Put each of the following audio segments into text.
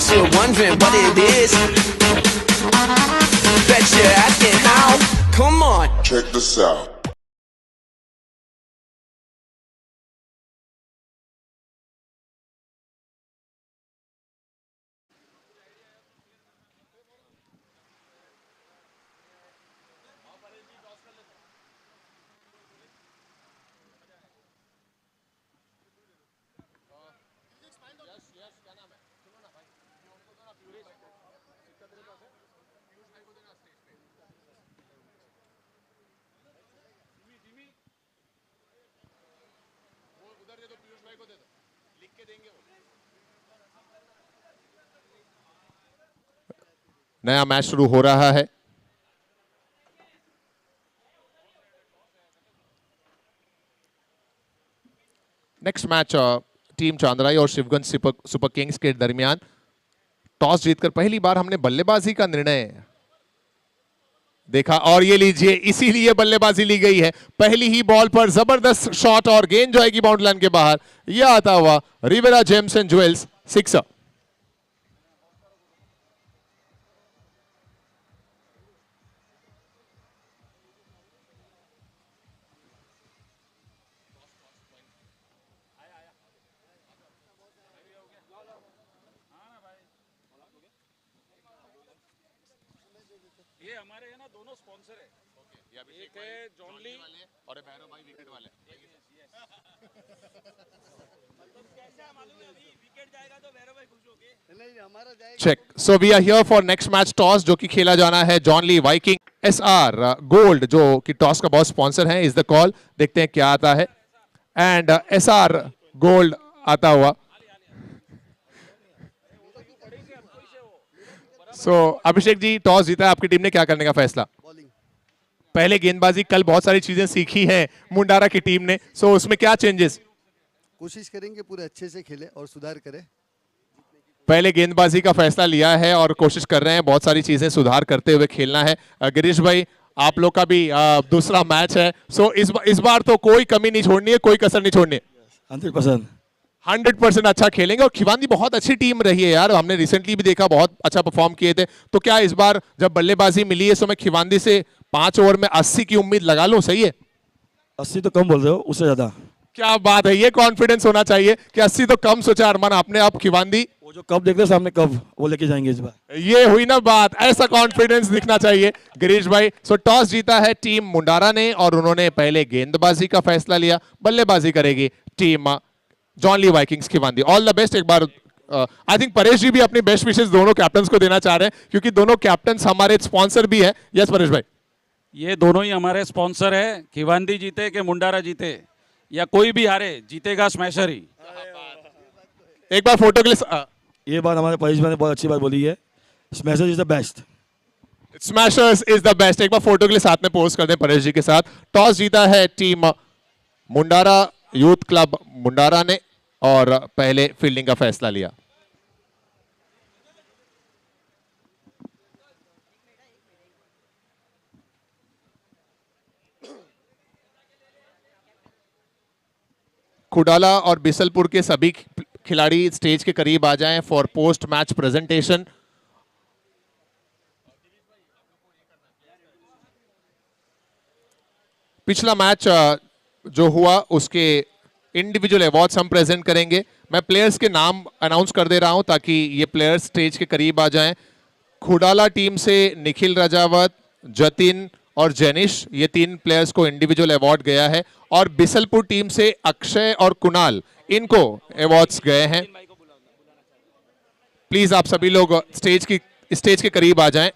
bet you're wondering what it is. Bet you're asking how. Come on. Check this out. नया match शुरू हो रहा है। Next match team Chandrai और Shivganj super Kings के दरमियान। टॉस जीतकर पहली बार हमने बल्लेबाजी का निर्णय देखा और ये लीजिए इसीलिए बल्लेबाजी ली गई है। पहली ही बॉल पर जबरदस्त शॉट और गेंद जाएगी बाउंड्री लाइन के बाहर। यह आता हुआ Riviera gems and jewels sixer. ये हमारे है ना दोनों स्पॉन्सर है। एक है जॉनली और भैरव भाई विकेट वाले। Check. So we are here for next match toss जो कि खेला जाना है जॉनली वाइकिंग एसआर गोल्ड जो कि टॉस का बहुत स्पॉन्सर है। Is the call. देखते हैं क्या आता है एंड एसआर गोल्ड आता हुआ। सो अभिषेक जी टॉस जीता है आपकी टीम ने, क्या करने का फैसला? पहले गेंदबाजी कल बहुत सारी चीजें सीखी हैं मुंडारा की टीम ने, सो उसमें क्या चेंजेस? कोशिश करेंगे पूरे अच्छे से खेले और सुधार करें। पहले गेंदबाजी का फैसला लिया है और कोशिश कर रहे हैं बहुत सारी चीजें सुधार करते हुए खेलना है। गिरीश भाई आप लोग का भी दूसरा मैच है, सो इस बार तो कोई कमी नहीं छोड़नी है, कोई कसर नहीं छोड़नी है। 100% अच्छा खेलेंगे। और खिवांदी बहुत अच्छी टीम रही है यार, हमने रिसेंटली भी देखा बहुत अच्छा परफॉर्म किए थे। तो क्या इस बार जब बल्लेबाजी मिली है तो मैं खिवांदी से 5 ओवर में 80 की उम्मीद लगा लूं? सही है? 80 तो कम बोल रहे हो, उससे ज्यादा। क्या बात है, ये कॉन्फिडेंस होना चाहिए कि 80 तो कम सोचा अरमान आपने। आप खिवांदी वो जो कप देखते सामने कप वो लेके जाएंगे इस बार। ये हुई ना बात, ऐसा कॉन्फिडेंस दिखना चाहिए गिरीश भाई। सो टॉस जीता है टीम मुंडारा ने और उन्होंने पहले गेंदबाजी का फैसला लिया। बल्लेबाजी करेगी टीम जॉनली Vikings Khiwandi. All the best. एक बार आई थिंक परेश जी भी अपनी बेस्ट विशेष दोनों कैप्टन को देना चाह रहे हैं क्योंकि दोनों कैप्टन हमारे स्पॉन्सर भी है। यस परेश भाई। ये दोनों ही हमारे स्पॉन्सर है। खिवांदी जीते कि मुंडारा जीते या कोई भी हारे, जीतेगा स्मैशर ही। एक बार फोटो के लिए ये बात हमारे परेश भाई ने बहुत अच्छी बात बोली है, smasher is the best. Smashers is the best. एक बार फोटो के लिए साथ में पोस्ट कर दें परेश जी के साथ। टॉस जीता है team Mundara youth club Mundara ने और पहले फील्डिंग का फैसला लिया। खुडाला और बिसलपुर के सभी खिलाड़ी स्टेज के करीब आ जाएं फॉर पोस्ट मैच प्रेजेंटेशन। पिछला मैच जो हुआ उसके इंडिविजुअल अवार्ड्स हम प्रेजेंट करेंगे। मैं प्लेयर्स के नाम अनाउंस कर दे रहा हूं ताकि ये प्लेयर्स स्टेज के करीब आ जाएं। खुडाला टीम से निखिल राजावत, जतिन और जेनिश, ये 3 प्लेयर्स को इंडिविजुअल अवार्ड गया है। और बिसलपुर टीम से अक्षय और कुणाल, इनको अवार्ड्स गए हैं। प्लीज आप सभी लोग स्टेज के करीब आ जाएं।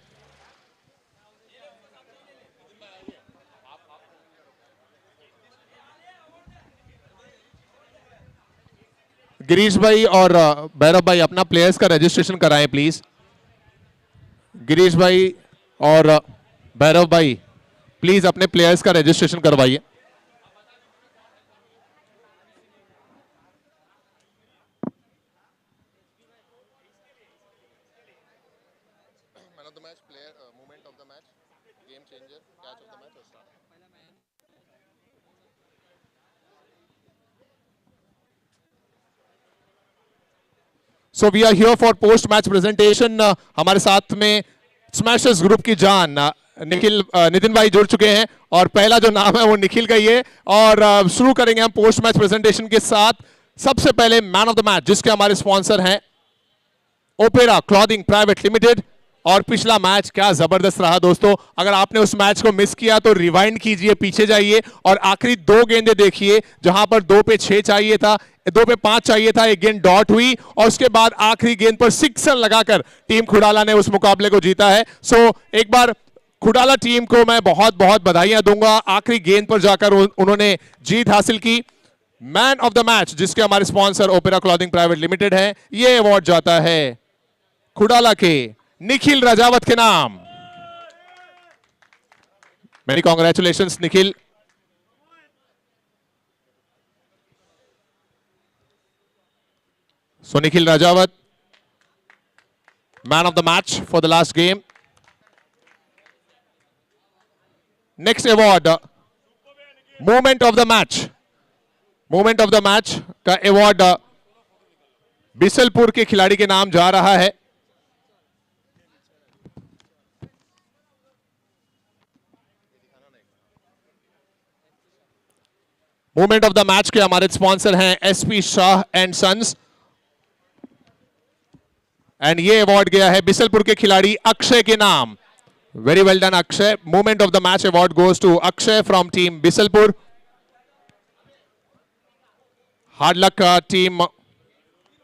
गिरीश भाई और भैरव भाई अपना प्लेयर्स का रजिस्ट्रेशन कराएं प्लीज। गिरीश भाई और भैरव भाई प्लीज अपने प्लेयर्स का रजिस्ट्रेशन करवाइए। So we are here for post match presentation. हमारे साथ में स्मैशर्स ग्रुप की जान निखिल नितिन भाई जुड़ चुके हैं और पहला जो नाम है वो निखिल का ही है। और शुरू करेंगे हम पोस्ट मैच प्रेजेंटेशन के साथ। सबसे पहले मैन ऑफ द मैच जिसके हमारे स्पॉन्सर हैं ओपेरा क्लॉथिंग प्राइवेट लिमिटेड। और पिछला मैच क्या जबरदस्त रहा दोस्तों। अगर आपने उस मैच को मिस किया तो रिवाइंड कीजिए, पीछे जाइए और आखिरी 2 गेंदें देखिए जहां पर 2 पे 6 चाहिए था, 2 पे 5 चाहिए था, एक गेंद डॉट हुई और उसके बाद आखिरी गेंद पर सिक्सर लगाकर टीम खुडाला ने उस मुकाबले को जीता है। सो एक बार खुडाला टीम को मैं बहुत बहुत बधाइयां दूंगा। आखिरी गेंद पर जाकर उन्होंने जीत हासिल की। मैन ऑफ द मैच जिसके हमारे sponsor opera clothing private limited है, यह अवार्ड जाता है खुडाला के निखिल राजावत के नाम। Many congratulations Nikhil. So Nikhil Rajawat man of the match for the last game. Next award moment of the match. Moment of the match का अवार्ड बिसलपुर के खिलाड़ी के नाम जा रहा है। मोमेंट ऑफ द मैच के हमारे स्पॉन्सर हैं SP Shah and sons and ये अवार्ड गया है बिसलपुर के खिलाड़ी अक्षय के नाम। Very well done Akshay. Moment of the match award goes to Akshay from team Bisalpur. Hard luck team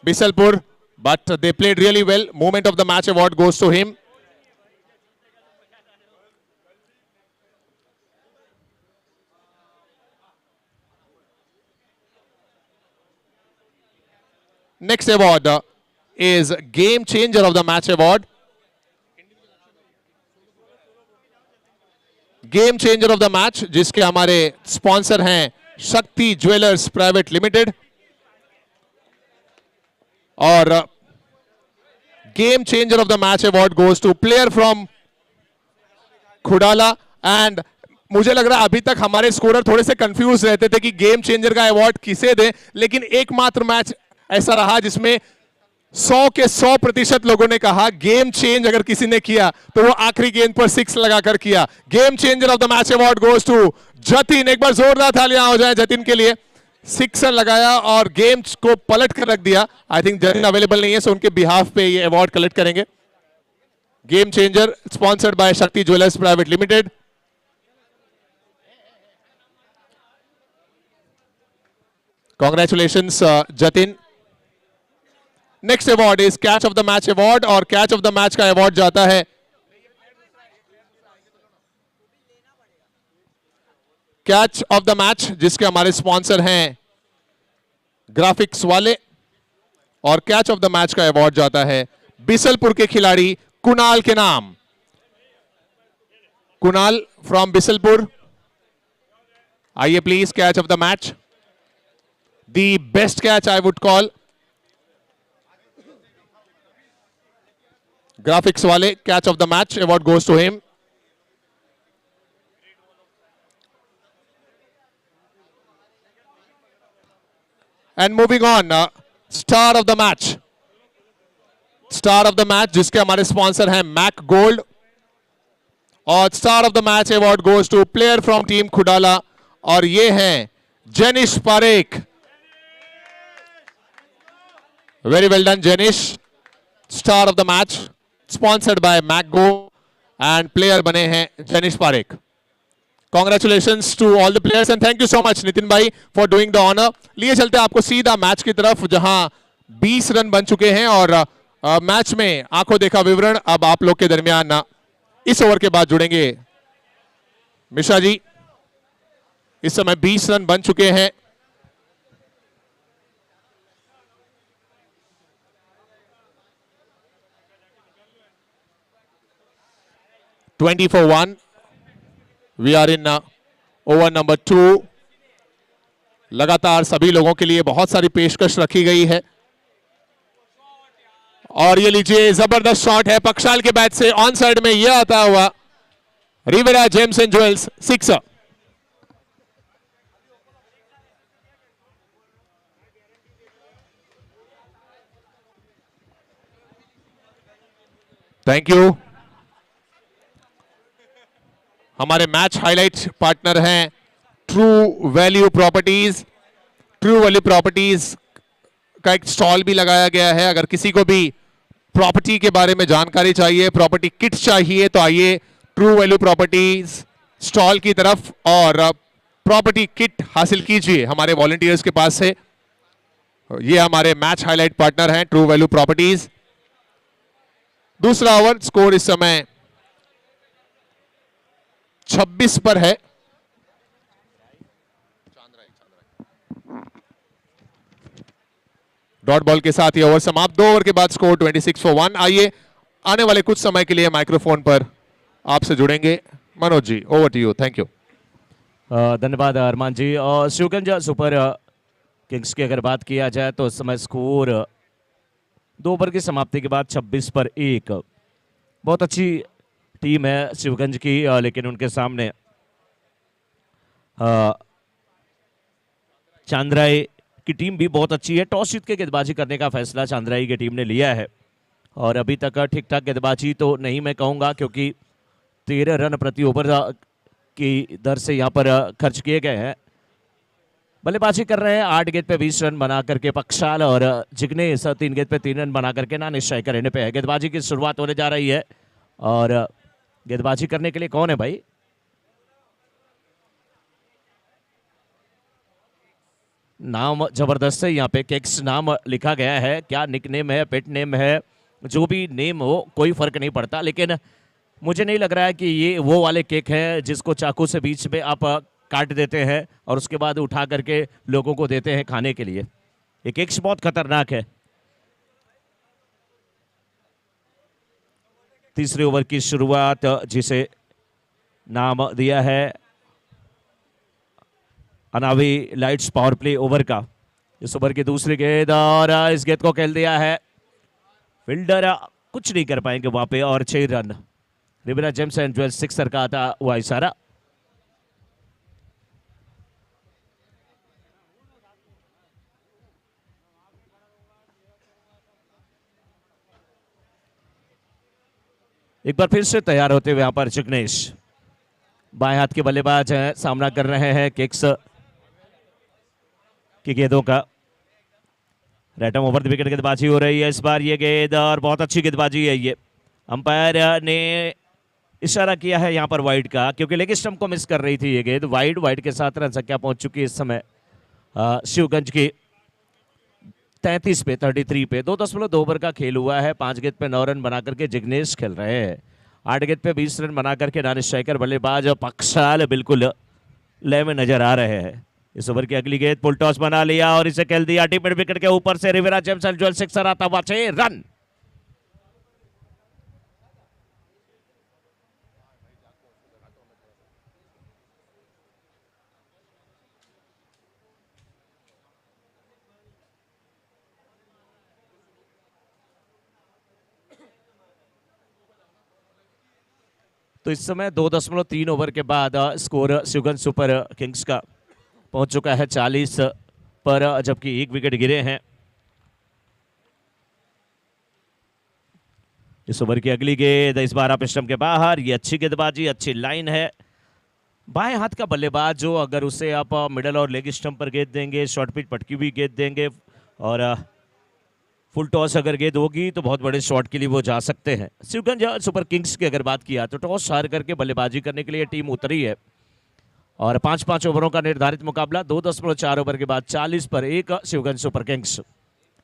Bisalpur but they played really well. Moment of the match award goes to him. Next award is game changer of the match award. Game changer of the match जिसके हमारे sponsor हैं Shakti jewellers private limited. और game changer of the match award goes to player from Khudala. And मुझे लग रहा है अभी तक हमारे स्कोरर थोड़े से कंफ्यूज रहते थे कि गेम चेंजर का अवार्ड किसे दें, लेकिन एकमात्र मैच ऐसा रहा जिसमें 100 के 100% लोगों ने कहा गेम चेंज अगर किसी ने किया तो वो आखिरी गेंद पर 6 लगाकर किया। Game changer of the match award goes to Jatin. एक बार जोरदार तालियां हो जाए जतिन के लिए। 6 लगाया और गेम को पलट कर रख दिया। आई थिंक जतिन अवेलेबल नहीं है सो उनके बिहाफ पे ये अवार्ड कलेक्ट करेंगे। गेम चेंजर स्पॉन्सर्ड बाय शक्ति jewellers private limited. Congratulations Jatin. Next award is catch of the match award और कैच ऑफ द मैच का अवार्ड जाता है कैच ऑफ द मैच जिसके हमारे स्पॉन्सर हैं ग्राफिक्स वाले। और कैच ऑफ द मैच का अवार्ड जाता है बिसलपुर के खिलाड़ी कुणाल के नाम। कुणाल फ्रॉम बिसलपुर, आइए please. Catch of the match, the best catch I would call. Graphics वाले catch of the match award goes to him. And moving on, star of the match. Star of the match जिसके हमारे sponsor हैं Mac Gold. और star of the match award goes to player from team Khudala और ये हैं Jenish Parekh. Very well done Jenish. Star of the match sponsored by मैकगो and player बने हैं Jenish Parekh. Congratulations to all the players and thank you so much Nitin भाई for doing the honor। लिए चलते हैं आपको सीधा मैच की तरफ जहां 20 रन बन चुके हैं और मैच में आंखों देखा विवरण अब आप लोग के दरमियान इस ओवर के बाद जुड़ेंगे मिश्रा जी। इस समय 20 रन बन चुके हैं। Twenty four 1। We are in over number 2। लगातार सभी लोगों के लिए बहुत सारी पेशकश रखी गई है और ये लीजिए जबरदस्त शॉट है पक्षाल के बैट से ऑन साइड में यह आता हुआ Riviera gems and jewels 6। Thank you. हमारे मैच हाइलाइट पार्टनर हैं true value properties. True value properties का एक स्टॉल भी लगाया गया है। अगर किसी को भी प्रॉपर्टी के बारे में जानकारी चाहिए, प्रॉपर्टी किट चाहिए, तो आइए ट्रू वैल्यू प्रॉपर्टीज स्टॉल की तरफ और प्रॉपर्टी किट हासिल कीजिए हमारे वॉलंटियर्स के पास से। ये हमारे मैच हाइलाइट पार्टनर हैं ट्रू वैल्यू प्रॉपर्टीज। दूसरा ओवर, स्कोर इस समय 26 पर है। डॉट बॉल के साथ ये ओवर समाप्त। 2 ओवर के बाद स्कोर 26 फॉर 1। आइए आने वाले कुछ समय के लिए माइक्रोफोन पर आपसे जुड़ेंगे Manoj ji. Over to you. Thank you. धन्यवाद अरमान जी। और शिवगंज सुपर किंग्स की अगर बात किया जाए तो इस समय स्कोर 2 ओवर की समाप्ति के बाद 26 पर 1। बहुत अच्छी टीम है शिवगंज की, लेकिन उनके सामने चांद्राई की टीम भी बहुत अच्छी है। टॉस जीत के गेंदबाजी करने का फैसला चांद्राई की टीम ने लिया है और अभी तक ठीक ठाक गेंदबाजी तो नहीं मैं कहूँगा, क्योंकि 13 रन प्रति ओवर की दर से यहाँ पर खर्च किए गए हैं। बल्लेबाजी कर रहे हैं 8 गेंद पे 20 रन बना करके पक्षाल, और जिग्नेश 3 गेंद पे 3 रन बना करके नानिश्चय करने पे है। गेंदबाजी की शुरुआत होने जा रही है और गेंदबाजी करने के लिए कौन है भाई? नाम जबरदस्त है यहाँ पे, केक्स नाम लिखा गया है। क्या निकनेम है, पेट नेम है, जो भी नेम हो कोई फर्क नहीं पड़ता, लेकिन मुझे नहीं लग रहा है कि ये वो वाले केक है जिसको चाकू से बीच में आप काट देते हैं और उसके बाद उठा करके लोगों को देते हैं खाने के लिए। ये केक्स बहुत खतरनाक है। तीसरे ओवर की शुरुआत, जिसे नाम दिया है अनावी लाइट्स पावर प्ले ओवर का। इस ओवर की दूसरी गेंद और इस गेंद को खेल दिया है। फील्डर कुछ नहीं कर पाएंगे वहां पे और 6 run. Riviera gems and jewels sixer का था हुआ इशारा। एक बार फिर से तैयार होते हुए यहाँ पर जिग्नेश, बाएं हाथ के बल्लेबाज हैं, सामना कर रहे हैं किक्स की गेंदों का। रैटम ओवर द विकेट गेंदबाजी हो रही है इस बार ये गेंद, और बहुत अच्छी गेंदबाजी है ये। अंपायर ने इशारा किया है यहाँ पर वाइड का, क्योंकि लेग स्टंप को मिस कर रही थी ये गेंद। वाइड के साथ रन संख्या पहुंच चुकी है इस समय शिवगंज की 33 पे 33 पे। 2.2 ओवर का खेल हुआ है। 5 गेंद पे 9 रन बना करके जिग्नेश खेल रहे हैं। 8 गेंद पे 20 रन बना करके नानिश्चय बल्लेबाज पक्षाल बिल्कुल लय में नजर आ रहे हैं। इस ओवर की अगली गेंद पुल टॉस बना लिया और इसे खेल दिया डीप मिड विकेट के ऊपर से। Riviera gems and jewels sixer आता हुआ 6 रन। तो इस समय 2.3 ओवर के बाद स्कोर शिवगंज सुपर किंग्स का पहुंच चुका है 40 पर, जबकि 1 विकेट गिरे हैं। इस ओवर की अगली गेंद इस बार आप स्टंप के बाहर। ये अच्छी गेंदबाजी, अच्छी लाइन है। बाएं हाथ का बल्लेबाज जो, अगर उसे आप मिडल और लेग स्टंप पर गेंद देंगे, शॉर्ट पिच पटकी हुई गेंद देंगे और फुल टॉस अगर गेंद होगी तो बहुत बड़े शॉट के लिए वो जा सकते हैं। शिवगंज सुपर किंग्स की अगर बात किया तो टॉस हार करके बल्लेबाजी करने के लिए टीम उतरी है और 5-5 ओवरों का निर्धारित मुकाबला। 2.4 ओवर के बाद 40 पर 1 शिवगंज सुपर किंग्स।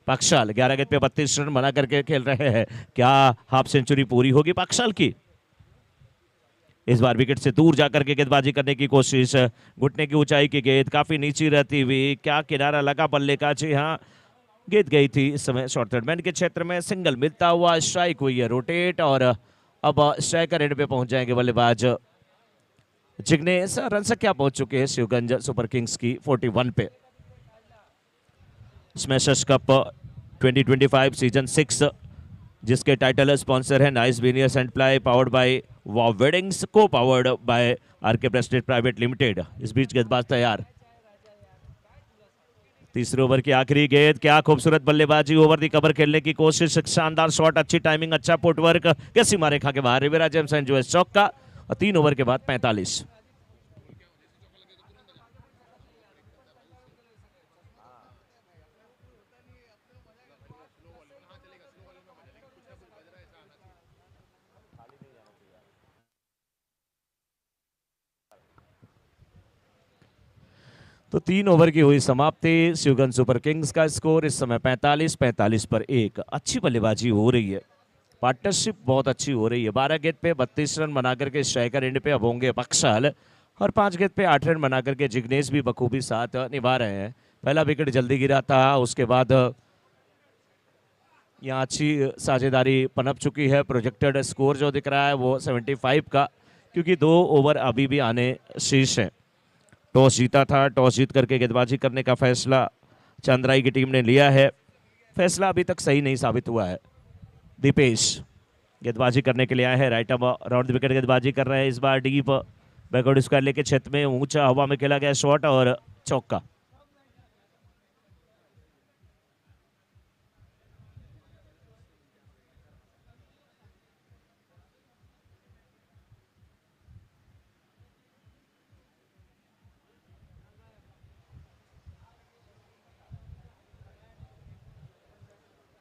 पाक्षाल 11 गेंद पे 32 रन बना करके खेल रहे हैं। क्या हाफ सेंचुरी पूरी होगी पाक्षाल की? इस बार विकेट से दूर जाकर के गेंदबाजी करने की कोशिश। घुटने की ऊंचाई की गेंद काफी नीचे रहती हुई, क्या किनारा लगा बल्ले का? जी हाँ, गेंद गई थी। इस समय शॉर्ट थर्ड मैन के क्षेत्र में सिंगल मिलता हुआ स्ट्राइक हुई है रोटेट और अब स्ट्राइकर एंड पे पहुंच जाएंगे बल्लेबाज जिग्नेश। रन संख्या पहुंच चुके हैं शिवगंज सुपर किंग्स की 41 पे। स्मैशर्स कप 2025 सीजन 6 जिसके टाइटल स्पॉन्सर है nice veneers and ply, powered by wow weddings, co powered by RK prestige private limited. इस बीच गेंदबाज तैयार। तीसरे ओवर की आखिरी गेंद, क्या खूबसूरत बल्लेबाजी, ओवर दी कवर खेलने की कोशिश, शानदार शॉट, अच्छी टाइमिंग, अच्छा फुटवर्क, क्या सीमा रेखा के बाहर रिवेरा जेम्स एंड जोएस चौका। और 3 ओवर के बाद 45। तो 3 ओवर की हुई समाप्ति। शिवगंज सुपर किंग्स का स्कोर इस समय 45 पर 1। अच्छी बल्लेबाजी हो रही है, पार्टनरशिप बहुत अच्छी हो रही है। 12 गेंद पे 32 रन बनाकर के स्ट्राइकर एंड पे अब होंगे पक्षाल, और 5 गेंद पे 8 रन बनाकर के जिग्नेश भी बखूबी साथ निभा रहे हैं। पहला विकेट जल्दी गिरा था, उसके बाद यहाँ अच्छी साझेदारी पनप चुकी है। प्रोजेक्टेड स्कोर जो दिख रहा है वो 75 का, क्योंकि 2 ओवर अभी भी आने शीर्ष हैं। टॉस जीता था, टॉस जीत करके गेंदबाजी करने का फैसला चंद्राई की टीम ने लिया है। फैसला अभी तक सही नहीं साबित हुआ है। दीपेश गेंदबाजी करने के लिए आए हैं, right arm round the wicket गेंदबाजी कर रहे हैं। इस बार डीप बैकवर्ड स्क्वायर लेके क्षेत्र में ऊंचा हवा में खेला गया शॉट और चौका।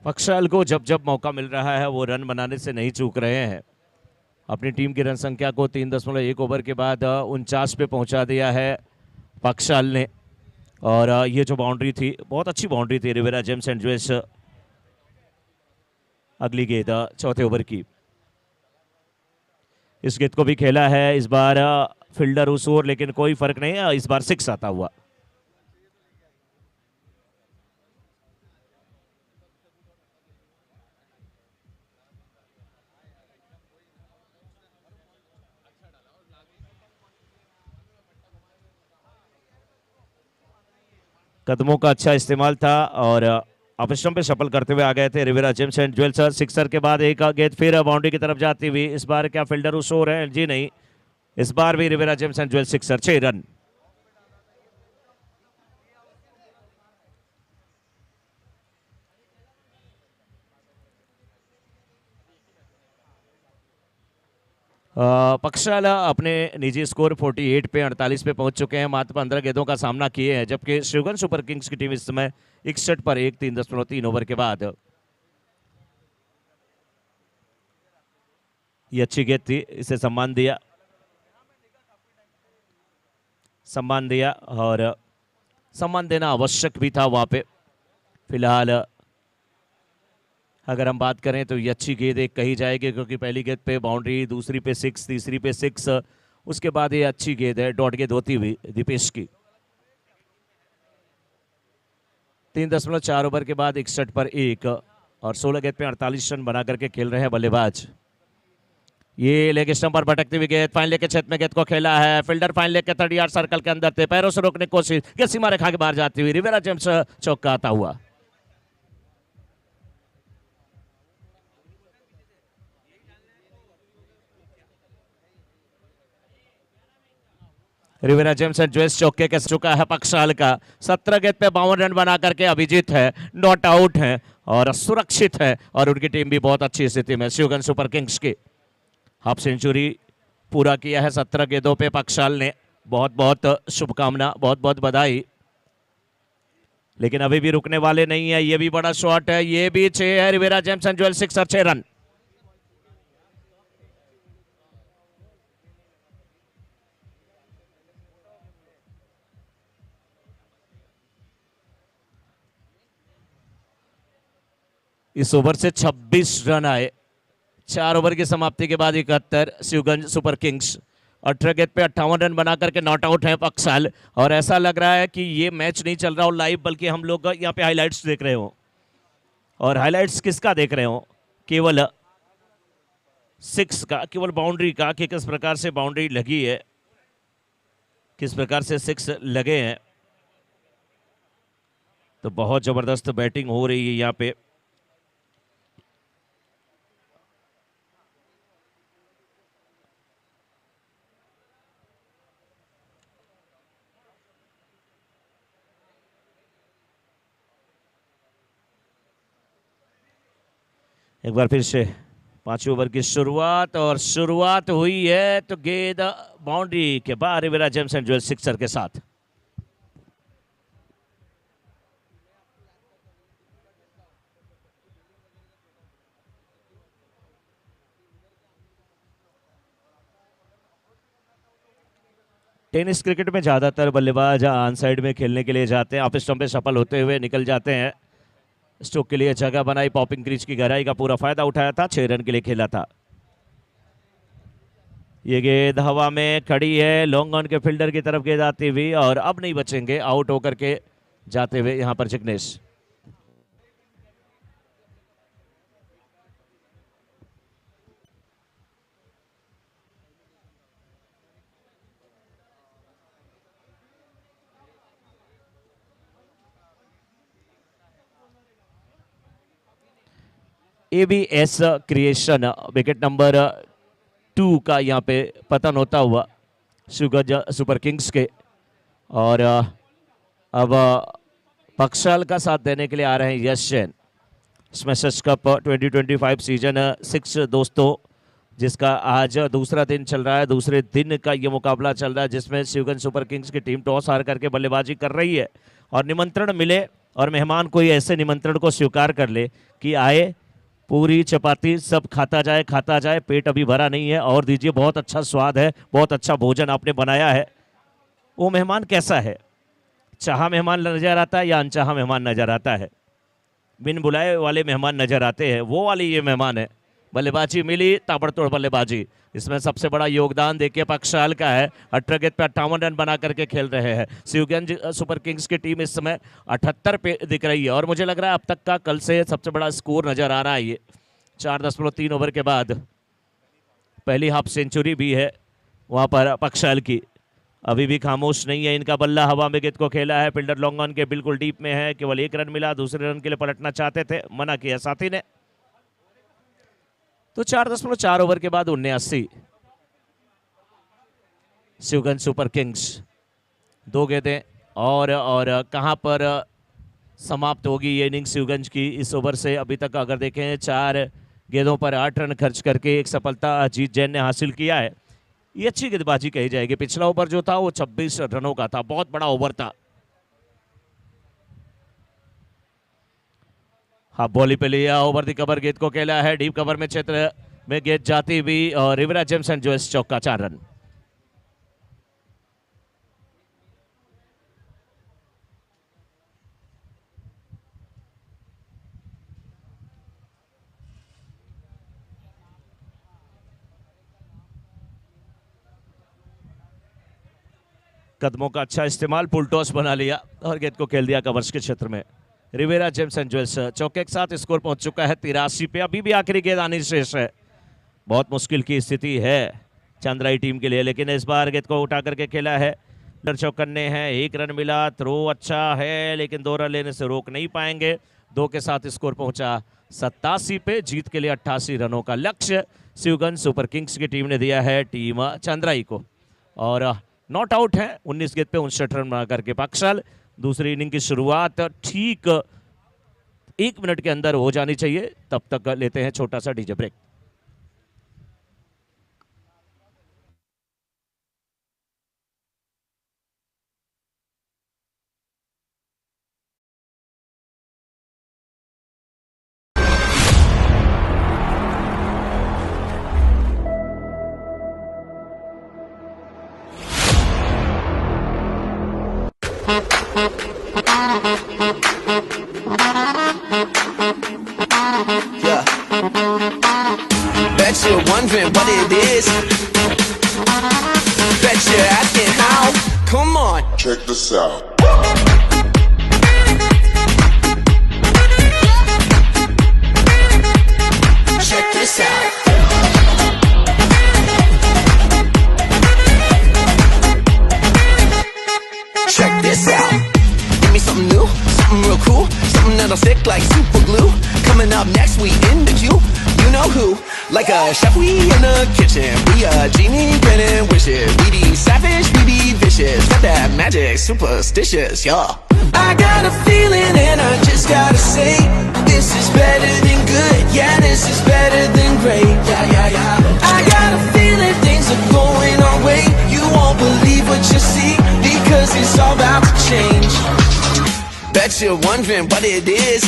पक्षाल को जब जब मौका मिल रहा है वो रन बनाने से नहीं चूक रहे हैं। अपनी टीम की रन संख्या को 3.1 ओवर के बाद 49 पे पहुंचा दिया है पक्षाल ने। और ये जो बाउंड्री थी बहुत अच्छी बाउंड्री थी रिवेरा जेम्स एंड जोएस। अगली गेंद चौथे ओवर की, इस गेंद को भी खेला है। इस बार फील्डर उस ओर, लेकिन कोई फर्क नहीं है, इस बार 6 आता हुआ। कदमों का अच्छा इस्तेमाल था और अप स्टंप पे सफल करते हुए आ गए थे Riviera gems and jewels. Sixer के बाद एक गेंद फिर बाउंड्री की तरफ जाती हुई। इस बार क्या फील्डर उस ओर है? जी नहीं, इस बार भी Riviera gems and jewels sixer, 6 run. पक्षाला अपने निजी स्कोर 48 पे 48 पे पहुंच चुके हैं। मात्र 15 गेंदों का सामना किए हैं, जबकि शिवगंज सुपर किंग्स की टीम इस समय 61 पर 1, 3.3 ओवर के बाद। ये अच्छी गेंद थी, इसे सम्मान दिया, सम्मान दिया और सम्मान देना आवश्यक भी था वहां पे। फिलहाल अगर हम बात करें तो ये अच्छी गेंद एक कही जाएगी, क्योंकि पहली गेंद पे बाउंड्री, दूसरी पे 6, तीसरी पे 6, उसके बाद ये अच्छी गेंद है, डॉट गेंद होती हुई दीपेश की। 3.4 ओवर के बाद 61 पर 1 और 16 गेंद पे 48 रन बना करके खेल रहे हैं बल्लेबाज। ये लेग स्टंप पर भटकती हुई गेंद, फाइन लेके क्षेत्र में गेंद को खेला है। फील्डर फाइन लेके 30 यार्ड सर्कल के अंदर थे, पैरों से रोकने की कोशिश, गेंद सीमा रेखा के बाहर जाती हुई, रिवेरा जेम्स चौका आता हुआ। रिवेरा जेम्स एंड जोएस चौके के चुका है पक्षाल का। 17 गेंद पे 52 रन बना करके अभिजीत है, नॉट आउट है और सुरक्षित है, और उनकी टीम भी बहुत अच्छी स्थिति में। शिवगंज सुपर किंग्स की हाफ सेंचुरी पूरा किया है 17 गेंदों पे पक्षाल ने। बहुत बहुत शुभकामना, बहुत बहुत बधाई। लेकिन अभी भी रुकने वाले नहीं है। ये भी बड़ा शॉट है, ये भी 6 है। रिवेरा जेम्स एंड जोएस 6 और 6 रन। इस ओवर से 26 रन आए। 4 ओवर की समाप्ति के बाद 71। शिवगंज सुपर किंग्स 18 गेंद पे 58 रन बना करके नॉट आउट है पक्षाल। और ऐसा लग रहा है कि ये मैच नहीं चल रहा हो लाइव, बल्कि हम लोग यहाँ पे हाइलाइट्स देख रहे हो। और हाइलाइट्स किसका देख रहे हो? केवल 6 का, केवल बाउंड्री का, कि किस प्रकार से बाउंड्री लगी है, किस प्रकार से 6 लगे हैं। तो बहुत जबरदस्त बैटिंग हो रही है यहाँ पे। एक बार फिर से 5वें ओवर की शुरुआत, और शुरुआत हुई है तो गेंद बाउंड्री के बाहर Riviera gems and jewels sixer के साथ। टेनिस क्रिकेट में ज्यादातर बल्लेबाज ऑन साइड में खेलने के लिए जाते हैं, ऑफ स्टंप पे सफल होते हुए निकल जाते हैं। स्टोक के लिए जगह बनाई, पॉपिंग क्रीज की गहराई का पूरा फायदा उठाया था, 6 रन के लिए खेला था। ये गेंद हवा में खड़ी है, लॉन्ग ऑन के फील्डर की तरफ गेंद आती हुई, और अब नहीं बचेंगे आउट होकर के जाते हुए यहां पर Jignesh. ABS creation wicket number 2 का यहाँ पे पतन होता हुआ शुगर सुपर किंग्स के, और अब पक्षाल का साथ देने के लिए आ रहे हैं यश जैन। स्मैशर्स कप 2025 सीजन 6 दोस्तों, जिसका आज दूसरा दिन चल रहा है। दूसरे दिन का ये मुकाबला चल रहा है जिसमें शिवगंज सुपर किंग्स की टीम टॉस हार करके बल्लेबाजी कर रही है, और निमंत्रण मिले और मेहमान कोई ऐसे निमंत्रण को स्वीकार कर ले कि आए, पूरी चपाती सब खाता जाए, पेट अभी भरा नहीं है और दीजिए, बहुत अच्छा स्वाद है, बहुत अच्छा भोजन आपने बनाया है। वो मेहमान कैसा है? चाहा मेहमान नजर आता है या अनचाहा मेहमान नजर आता है? बिन बुलाए वाले मेहमान नजर आते हैं, वो वाली ये मेहमान है। बल्लेबाजी मिली, ताबड़तोड़ बल्लेबाजी। इसमें सबसे बड़ा योगदान देखिए पक्षाल का है, 18 गेंद पे 58 रन बना करके खेल रहे हैं। शिवगंज सुपर किंग्स की टीम इस समय 78 पे दिख रही है, और मुझे लग रहा है अब तक का कल से सबसे बड़ा स्कोर नजर आ रहा है। ये 4.3 ओवर के बाद पहली हाफ सेंचुरी भी है वहाँ पर पक्षाल की। अभी भी खामोश नहीं है इनका बल्ला, हवा में गेंद को खेला है, फील्डर लॉन्ग ऑन के बिल्कुल डीप में है, केवल 1 रन मिला। दूसरे रन के लिए पलटना चाहते थे, मना किया साथी ने। तो 4.4 ओवर के बाद 79 शिवगंज सुपर किंग्स 2 गेंदें, और कहां पर समाप्त होगी ये इनिंग्स शिवगंज की इस ओवर से? अभी तक अगर देखें 4 गेंदों पर 8 रन खर्च करके एक सफलता अजीत जैन ने हासिल किया है। ये अच्छी गेंदबाजी कही जाएगी। पिछला ओवर जो था वो 26 रनों का था, बहुत बड़ा ओवर था। हाफ बॉली पे लिया, ओवर द कवर गेंद को खेला है, डीप कवर में क्षेत्र में गेंद जाती हुई, और रिवेरा जेम्स एंड ज्वेल्स चौका, 4 रन। कदमों का अच्छा इस्तेमाल, पुल टॉस बना लिया और गेंद को खेल दिया कवर्स के क्षेत्र में। रिवेरा जेम्स एंड ज्वेल्स चौके के साथ स्कोर पहुंच चुका है 83 पे। अभी भी आखिरी गेंद आनी शेष है। बहुत मुश्किल की स्थिति है चंद्राई टीम के लिए, लेकिन इस बार गेंद को उठा करके खेला है। चौकन्ने हैं, 1 रन मिला, थ्रो अच्छा है, लेकिन 2 रन लेने से रोक नहीं पाएंगे। 2 के साथ स्कोर पहुंचा 87 पे। जीत के लिए 88 रनों का लक्ष्य शिवगंज सुपर किंग्स की टीम ने दिया है टीम चंद्राई को, और नॉट आउट है 19 गेंद पे 59 रन बना करके पक्षाल। दूसरी इनिंग की शुरुआत ठीक 1 मिनट के अंदर हो जानी चाहिए, तब तक लेते हैं छोटा सा DJ break. Yeah. Bet you're wondering what it is. Bet you're asking how. Come on. Check this out. Check this out. Check this out. Give me something new, something real cool, something that'll stick like super glue. Coming up next, we in the queue. You know who? Like a chef, we in the kitchen. We a genie granting wishes. We be savage, we be vicious. Got that magic, superstitious, yeah. I got a feeling and I just gotta say, this is better than good. Yeah, this is better than great. Yeah, yeah, yeah. I got a feeling things are going our way. You won't believe what you see, because it's all about to change. Bet you're wondering what it is.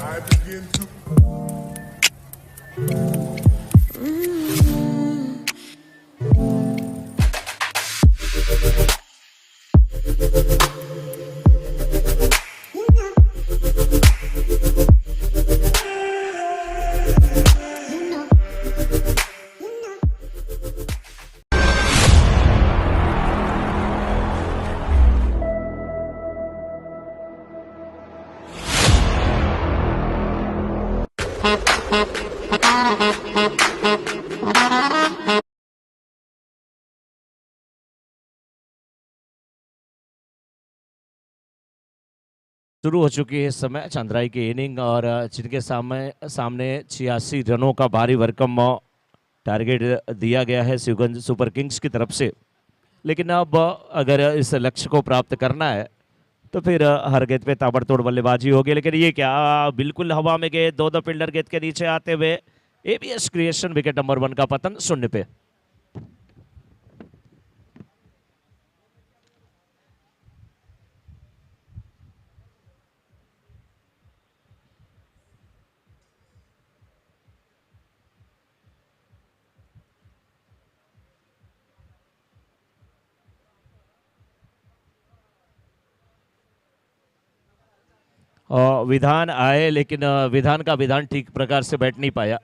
I begin to. शुरू हो चुकी है इस समय चंद्राई की inning और जिनके सामने सामने 86 रनों का भारी भरकम टारगेट दिया गया है शिवगंज सुपर किंग्स की तरफ से। लेकिन अब अगर इस लक्ष्य को प्राप्त करना है तो फिर हर गेंद पे ताबड़तोड़ बल्लेबाजी होगी। लेकिन ये क्या, बिल्कुल हवा में गए, दो फील्डर गेंद के नीचे आते हुए एबीएस क्रिएशन विकेट नंबर 1 का पतन 0 पे। विधान आए लेकिन विधान का विधान ठीक प्रकार से बैठ नहीं पाया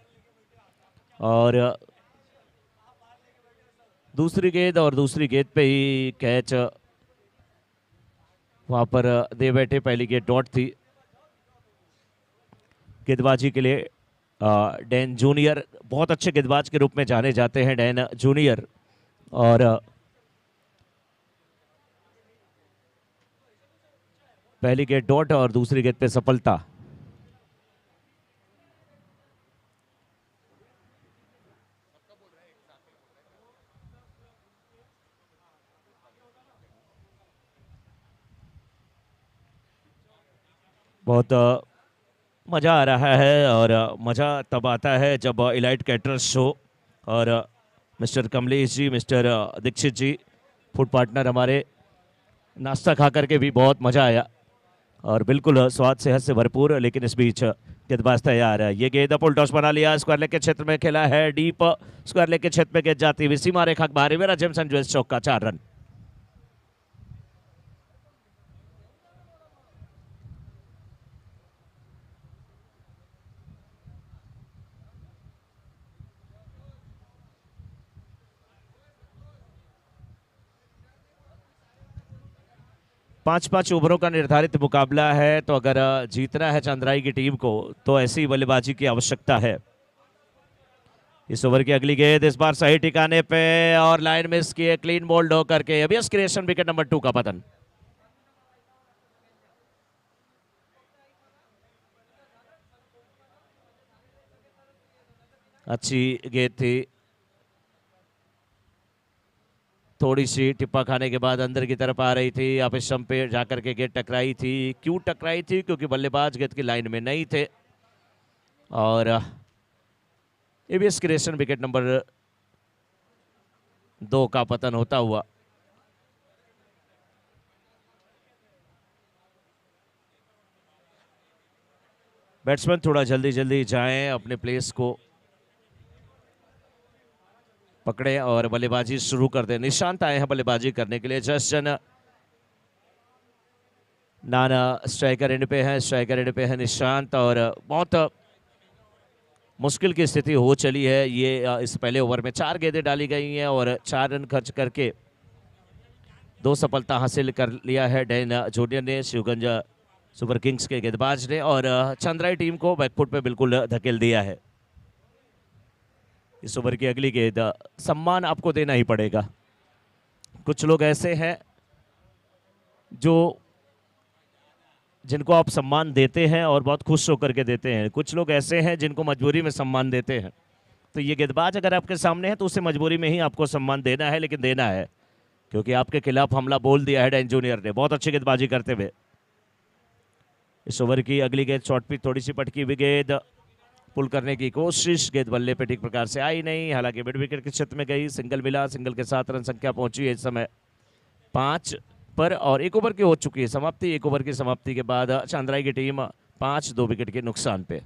और दूसरी गेंद पे ही कैच वहां पर दे बैठे। पहली गेंद डॉट थी। गेंदबाजी के लिए डैन जूनियर बहुत अच्छे गेंदबाज के रूप में जाने जाते हैं, डैन जूनियर। और पहली गेंद डॉट और दूसरी गेंद पे सफलता। बहुत मज़ा आ रहा है और मज़ा तब आता है जब इलाइट कैटरर्स शो और मिस्टर कमलेश जी, मिस्टर दीक्षित जी फूड पार्टनर हमारे, नाश्ता खा करके भी बहुत मज़ा आया और बिल्कुल स्वाद सेहत से भरपूर। लेकिन इस बीच गेंदबाज तैयार है। ये गेंद फुल टॉस बना लिया, स्क्वायर लेग के क्षेत्र में खेला है, डीप स्क्वायर लेग के क्षेत्र में गेंद जाती हुई सीमा रेखा के बाहर। मेरा जेम्स एंड ज्वेल्स चौक का 4 रन। पांच ओवरों का निर्धारित मुकाबला है, तो अगर जीतना है चंद्राई की टीम को तो ऐसी बल्लेबाजी की आवश्यकता है। इस ओवर की अगली गेंद इस बार सही ठिकाने पे और लाइन मिस किए, क्लीन बोल्ड होकर के एबीएस क्रिएशन विकेट नंबर 2 का पतन। अच्छी गेंद थी, थोड़ी सी टिप्पा खाने के बाद अंदर की तरफ आ रही थी, आप स्टंप पे जाकर के गेंद टकराई थी। क्यों टकराई थी? क्योंकि बल्लेबाज गेंद की लाइन में नहीं थे। और एबीएस क्रिएशन विकेट नंबर 2 का पतन होता हुआ। बैट्समैन थोड़ा जल्दी जल्दी जाएं, अपने प्लेस को पकड़े और बल्लेबाजी शुरू कर दें। निशांत आए हैं बल्लेबाजी करने के लिए। जसजन नाना स्ट्राइकर एंड पे है, स्ट्राइकर एंड पे है निशांत। और बहुत मुश्किल की स्थिति हो चली है ये। इस पहले ओवर में 4 गेंदें डाली गई हैं और 4 रन खर्च करके 2 सफलता हासिल कर लिया है डैन जूनियर ने, शिवगंज सुपर किंग्स के गेंदबाज ने। और चंद्राई टीम को बैकफुट पे बिल्कुल धकेल दिया है। इस ओवर की अगली गेंद, सम्मान आपको देना ही पड़ेगा। कुछ लोग ऐसे हैं जिनको आप सम्मान देते हैं और बहुत खुश होकर के देते हैं। कुछ लोग ऐसे हैं जिनको मजबूरी में सम्मान देते हैं। तो ये गेंदबाज अगर आपके सामने है तो उसे मजबूरी में ही आपको सम्मान देना है, लेकिन देना है क्योंकि आपके खिलाफ हमला बोल दिया है डैन जूनियर ने, बहुत अच्छी गेंदबाजी करते हुए। इस ओवर की अगली गेंद शॉर्ट पिच, थोड़ी सी पटकी हुई गेंद, पुल करने की कोशिश, गेंद बल्ले पे ठीक प्रकार से आई नहीं, हालांकि मिड विकेट के क्षेत्र में गई। सिंगल मिला, सिंगल के साथ रन संख्या पहुंची है इस समय 5 पर। और 1 ओवर की हो चुकी है समाप्ति। 1 ओवर की समाप्ति के बाद चंद्राई की टीम 5-2 विकेट के नुकसान पे।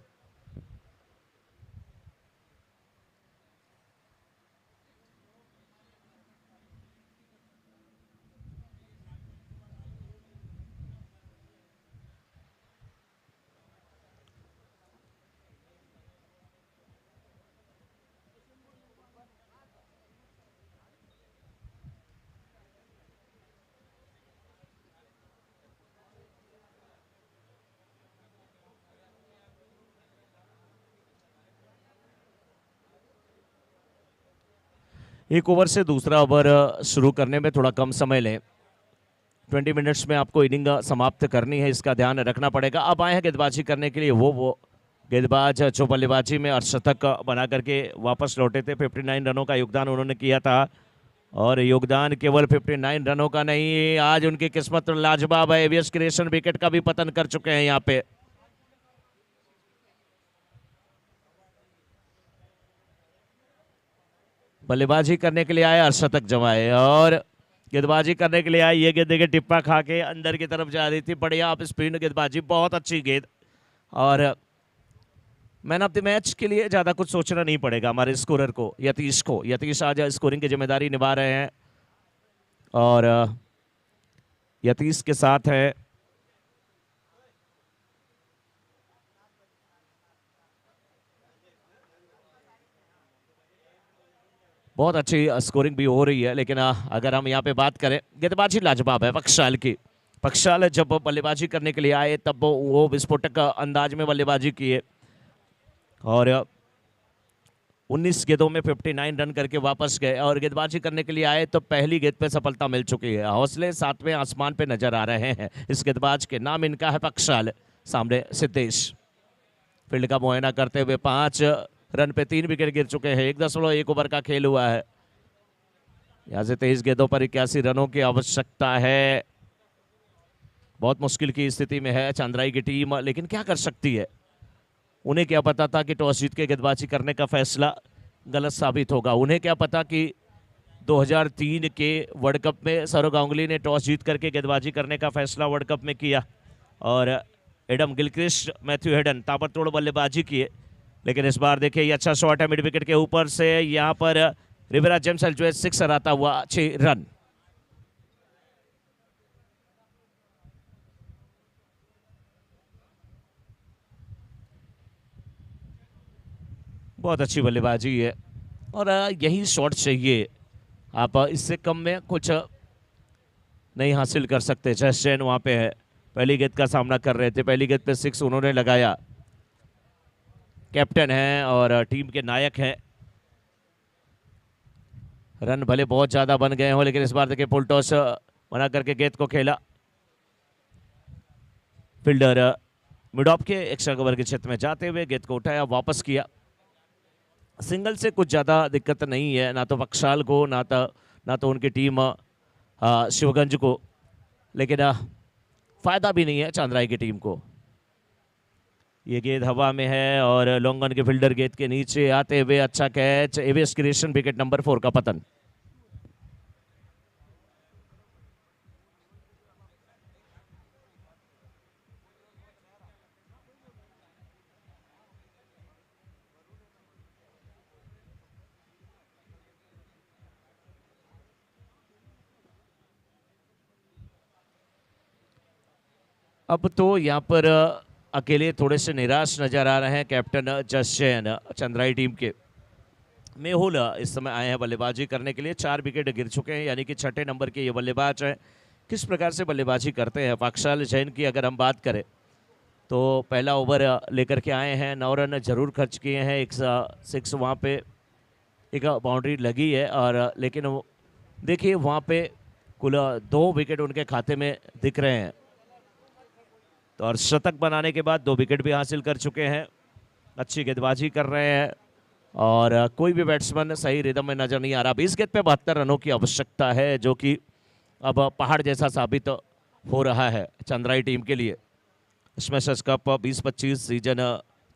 एक ओवर से दूसरा ओवर शुरू करने में थोड़ा कम समय लें। 20 मिनट्स में आपको इनिंग समाप्त करनी है, इसका ध्यान रखना पड़ेगा। अब आए हैं गेंदबाजी करने के लिए वो गेंदबाज जो बल्लेबाजी में अर्धशतक बना करके वापस लौटे थे। 59 रनों का योगदान उन्होंने किया था और योगदान केवल 59 रनों का नहीं, आज उनकी किस्मत लाजवाब है। एबीएस क्रिएशन विकेट का भी पतन कर चुके हैं यहाँ पे। बल्लेबाजी करने के लिए आए, अर्धशतक जमाए और गेंदबाजी करने के लिए आए। ये गेंद देखिए टिप्पा खा के अंदर की तरफ जा रही थी। बढ़िया आप स्पिन गेंदबाजी, बहुत अच्छी गेंद। और मैन ऑफ द मैच के लिए ज़्यादा कुछ सोचना नहीं पड़ेगा हमारे स्कोरर को, यतीश को। यतीश आज स्कोरिंग की जिम्मेदारी निभा रहे हैं और यतीश के साथ है बहुत अच्छी स्कोरिंग भी हो रही है। लेकिन अगर हम यहाँ पे बात करें, गेंदबाजी लाजवाब है पक्षाल की। पक्षाल जब बल्लेबाजी करने के लिए आए तब वो विस्फोटक अंदाज में बल्लेबाजी किए और 19 गेंदों में 59 रन करके वापस गए। और गेंदबाजी करने के लिए आए तो पहली गेंद पे सफलता मिल चुकी है। हौसले 7वें आसमान पे नजर आ रहे हैं इस गेंदबाज के। नाम इनका है पक्षाल, सामने सिद्धेश। फील्ड का मुआयना करते हुए 5 रन पे 3 विकेट गिर चुके हैं। 1.1 ओवर का खेल हुआ है। यहाँ से 23 गेंदों पर 81 रनों की आवश्यकता है। बहुत मुश्किल की स्थिति में है चंद्राई की टीम, लेकिन क्या कर सकती है। उन्हें क्या पता था कि टॉस जीत के गेंदबाजी करने का फैसला गलत साबित होगा। उन्हें क्या पता कि 2003 के वर्ल्ड कप में सौरव गांगुली ने टॉस जीत करके गेंदबाजी करने का फैसला वर्ल्ड कप में किया और एडम गिलक्रिस्ट, मैथ्यू हेडन ताबड़तोड़ बल्लेबाजी किए। लेकिन इस बार देखिए ये अच्छा शॉट है मिड विकेट के ऊपर से। यहाँ पर रिवेरा जेम्स एल्जुएज 6 आता हुआ 6 रन। बहुत अच्छी बल्लेबाजी है और यही शॉट चाहिए। आप इससे कम में कुछ नहीं हासिल कर सकते। जैन वहाँ पे है, पहली गेंद का सामना कर रहे थे। पहली गेंद पे 6 उन्होंने लगाया। कैप्टन हैं और टीम के नायक हैं। रन भले बहुत ज़्यादा बन गए हों, लेकिन इस बार देखिए पुल टॉस बना करके गेंद को खेला। फील्डर मिड ऑफ के एक्स्ट्रा कवर के क्षेत्र में जाते हुए गेंद को उठाया, वापस किया सिंगल से कुछ ज़्यादा दिक्कत नहीं है, ना तो वक्षाल को, ना तो उनकी टीम शिवगंज को, लेकिन फ़ायदा भी नहीं है चांद्राई की टीम को। ये गेंद हवा में है और लोंगन के फील्डर गेंद के नीचे आते हुए अच्छा catch, ABS creation wicket number 4 का पतन। अब तो यहाँ पर अकेले थोड़े से निराश नजर आ रहे हैं कैप्टन जस जैन चंद्राई टीम के। मेहुल इस समय आए हैं बल्लेबाजी करने के लिए। 4 विकेट गिर चुके हैं, यानी कि 6ठे नंबर के ये बल्लेबाज हैं। किस प्रकार से बल्लेबाजी करते हैं। वाक्षाल जैन की अगर हम बात करें तो पहला ओवर लेकर के आए हैं, 9 रन जरूर खर्च किए हैं, एक 6 वहाँ पे एक बाउंड्री लगी है, और लेकिन देखिए वहाँ पे कुल 2 विकेट उनके खाते में दिख रहे हैं। तो और शतक बनाने के बाद 2 विकेट भी हासिल कर चुके हैं। अच्छी गेंदबाजी कर रहे हैं और कोई भी बैट्समैन सही रिदम में नजर नहीं आ रहा। 20 गेंद पे 72 रनों की आवश्यकता है, जो कि अब पहाड़ जैसा साबित हो रहा है चंद्राई टीम के लिए। Smashers cup 2025 season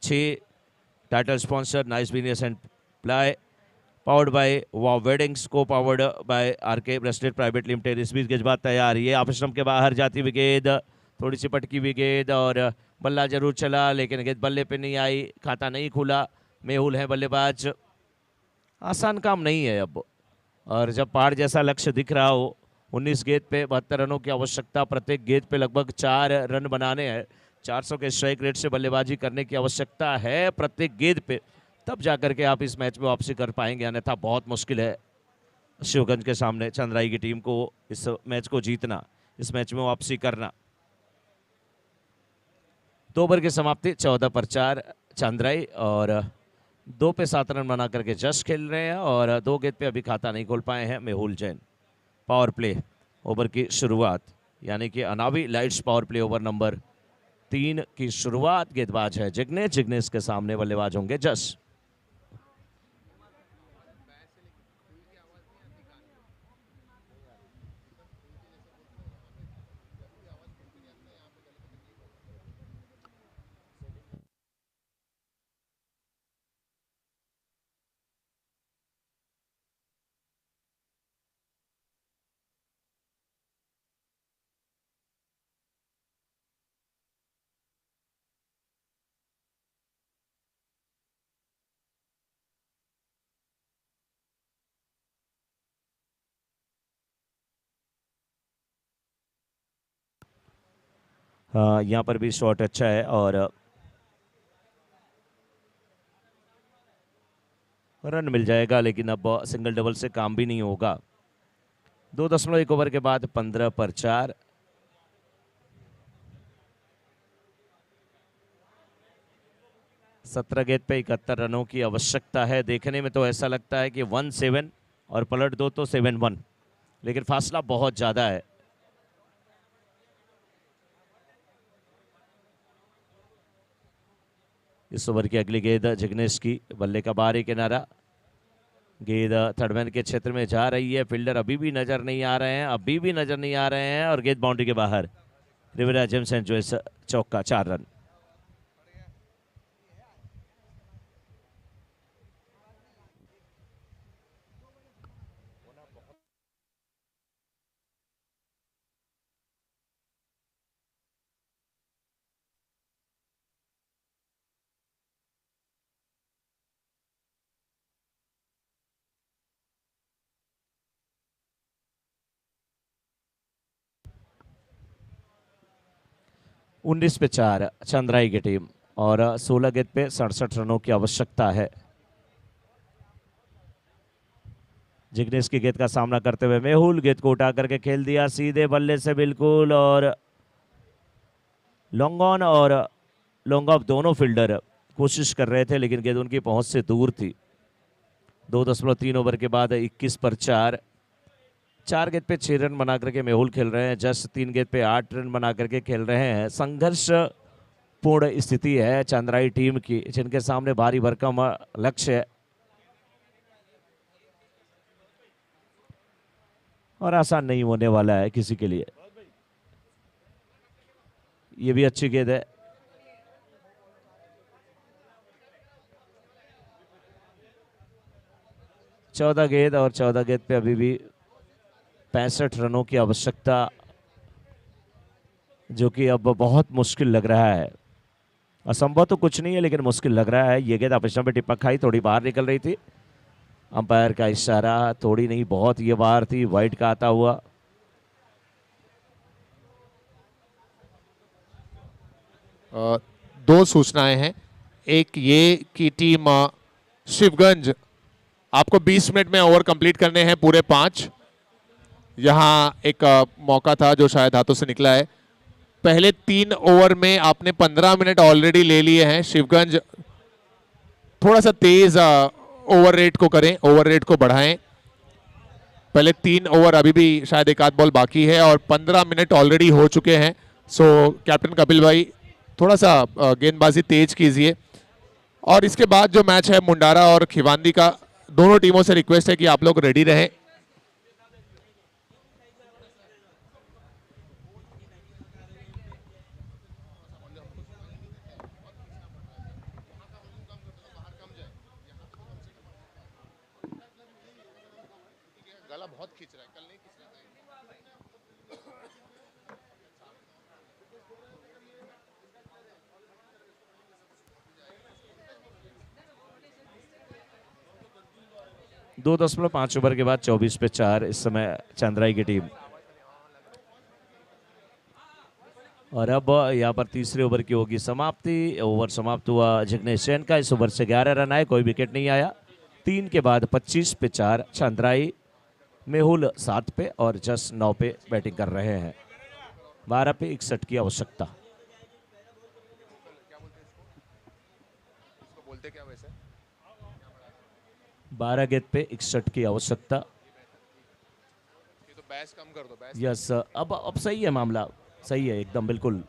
6 title sponsor nice business and ply, powered by wow weddings, co powered by RK bracelet private limited. इस बीच गेंदबाज तैयार, ये ऑफ स्टंप के बाहर जाती हुई गेंद, थोड़ी सी पटकी हुई गेंद और बल्ला जरूर चला, लेकिन गेंद बल्ले पे नहीं आई, खाता नहीं खुला। मेहुल है बल्लेबाज, आसान काम नहीं है अब। और जब पहाड़ जैसा लक्ष्य दिख रहा हो, 19 गेंद पे 72 रनों की आवश्यकता, प्रत्येक गेंद पे लगभग 4 रन बनाने हैं, 400 के स्ट्राइक रेट से बल्लेबाजी करने की आवश्यकता है प्रत्येक गेंद पे, तब जाकर के आप इस मैच में वापसी कर पाएंगे, अन्यथा बहुत मुश्किल है शिवगंज के सामने चंद्राई की टीम को इस मैच को जीतना, इस मैच में वापसी करना। 2 ओवर की समाप्ति 14 पर 4 चंद्राई, और 2 पे 7 रन बना करके जस्ट खेल रहे हैं, और 2 गेंद पे अभी खाता नहीं खोल पाए हैं Mehul Jain. Power play over की शुरुआत, यानी कि अनावी lights power play over number 3 की शुरुआत। गेंदबाज है जिग्नेश, जिग्नेश के सामने बल्लेबाज होंगे जस। यहाँ पर भी शॉट अच्छा है और रन मिल जाएगा, लेकिन अब सिंगल डबल से काम भी नहीं होगा। 2.1 ओवर के बाद 15 पर 4। सत्रह गेंद पे 71 रनों की आवश्यकता है। देखने में तो ऐसा लगता है कि 1-7 और पलट दो तो 7-1, लेकिन फासला बहुत ज़्यादा है। इस ओवर की अगली गेंद जिग्नेश की, बल्ले का बाहरी किनारा, गेंद थर्डमैन के क्षेत्र में जा रही है। फील्डर अभी भी नजर नहीं आ रहे हैं, और गेंद बाउंड्री के बाहर। रिवेरा जेम्स एंड जोइस चौका, 4 रन। उन्नीस पे 4 चंद्राई की टीम, और 16 गेंद पे 67 रनों की आवश्यकता है। जिग्नेश की गेंद का सामना करते हुए मेहुल, गेंद को उठा करके खेल दिया सीधे बल्ले से बिल्कुल, और लॉन्ग ऑन और लॉन्ग ऑफ दोनों फील्डर कोशिश कर रहे थे, लेकिन गेंद उनकी पहुंच से दूर थी। 2.3 ओवर के बाद 21 पर 4। 4 गेंद पे 6 रन बना करके मेहुल खेल रहे हैं, जस्ट 3 गेंद पे 8 रन बना करके खेल रहे हैं। संघर्ष पूर्ण स्थिति है चंद्राई टीम की, जिनके सामने भारी भरकम लक्ष्य है। और आसान नहीं होने वाला है किसी के लिए। ये भी अच्छी गेंद है। चौदह गेंद और 14 गेंद पे अभी भी 65 रनों की आवश्यकता, जो कि अब बहुत मुश्किल लग रहा है। असंभव तो कुछ नहीं है लेकिन मुश्किल लग रहा है। ये गेंद ऑफ पे टिपक खाई, थोड़ी बाहर निकल रही थी। अंपायर का इशारा, थोड़ी नहीं बहुत ये बाहर थी, वाइड का आता हुआ। दो सूचनाएं हैं। एक ये कि टीम शिवगंज आपको 20 मिनट में ओवर कंप्लीट करने हैं पूरे 5। यहाँ एक मौका था जो शायद हाथों से निकला है। पहले 3 ओवर में आपने 15 मिनट ऑलरेडी ले लिए हैं। शिवगंज थोड़ा सा तेज ओवर रेट को करें, ओवर रेट को बढ़ाएं। पहले 3 ओवर, अभी भी शायद एक आध बॉल बाकी है और 15 मिनट ऑलरेडी हो चुके हैं। सो कैप्टन कपिल भाई थोड़ा सा गेंदबाजी तेज कीजिए। और इसके बाद जो मैच है मुंडारा और खिवांदी का, दोनों टीमों से रिक्वेस्ट है कि आप लोग रेडी रहें। गला बहुत खींच रहा है, कल नहीं खींच रहा था। दो 2.5 ओवर के बाद 24 पे 4 इस समय चंद्राई की टीम। और अब यहाँ पर तीसरे ओवर की होगी समाप्ति। ओवर समाप्त हुआ जिग्नेश सेन का। इस ओवर से 11 रन आए, कोई विकेट नहीं आया। 3 के बाद 25 पे 4 चंद्राई। मेहुल 7 पे और जस 9 पे बैटिंग कर रहे हैं। 12 पे 61 की आवश्यकता। बोलते क्या वैसे? 12 गेंद पे 61 की आवश्यकता। ये तो बैस कम कर दो, बैस। यस, अब सही है मामला, सही है एकदम, बिल्कुल।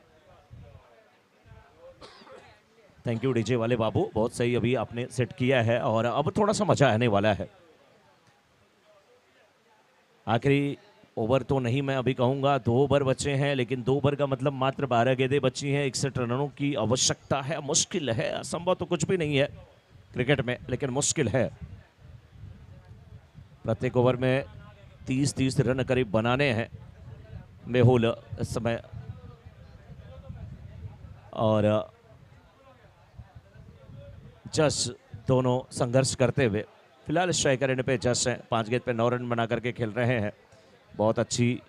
थैंक यू डीजे वाले बाबू, बहुत सही अभी आपने सेट किया है और अब थोड़ा सा मजा आने वाला है। आखिरी ओवर तो नहीं मैं अभी कहूंगा, 2 ओवर बचे हैं, लेकिन 2 ओवर का मतलब मात्र 12 गेंदें बची हैं। 61 रनों की आवश्यकता है। मुश्किल है, असंभव तो कुछ भी नहीं है क्रिकेट में, लेकिन मुश्किल है। प्रत्येक ओवर में 30-30 रन करीब बनाने हैं मेहुल इस समय। और जस दोनों संघर्ष करते हुए, फिलहाल स्ट्राइकर एंड पे जस हैं। 5 गेंद पे 9 रन बना करके खेल रहे हैं। बहुत अच्छी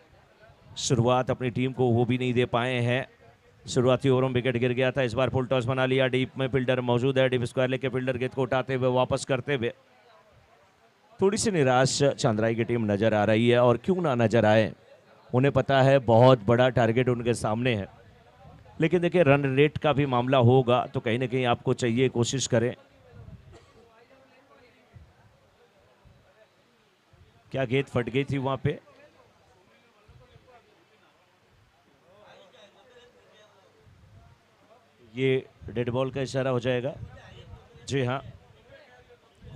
शुरुआत अपनी टीम को वो भी नहीं दे पाए हैं। शुरुआती ओवरों में विकेट गिर गया था, इस बार फुल टॉस बना लिया। डीप में फील्डर मौजूद है, डीप स्क्वायर लेके फील्डर गेंद को उठाते हुए वापस करते हुए थोड़ी सी निराश चंद्राई की टीम नजर आ रही है। और क्यों ना नजर आए, उन्हें पता है बहुत बड़ा टारगेट उनके सामने है। लेकिन देखिए रन रेट का भी मामला होगा तो कहीं ना कहीं आपको चाहिए कोशिश करें। क्या गेंद फट गई थी वहां पे? ये डेड बॉल का इशारा हो जाएगा। जी हाँ,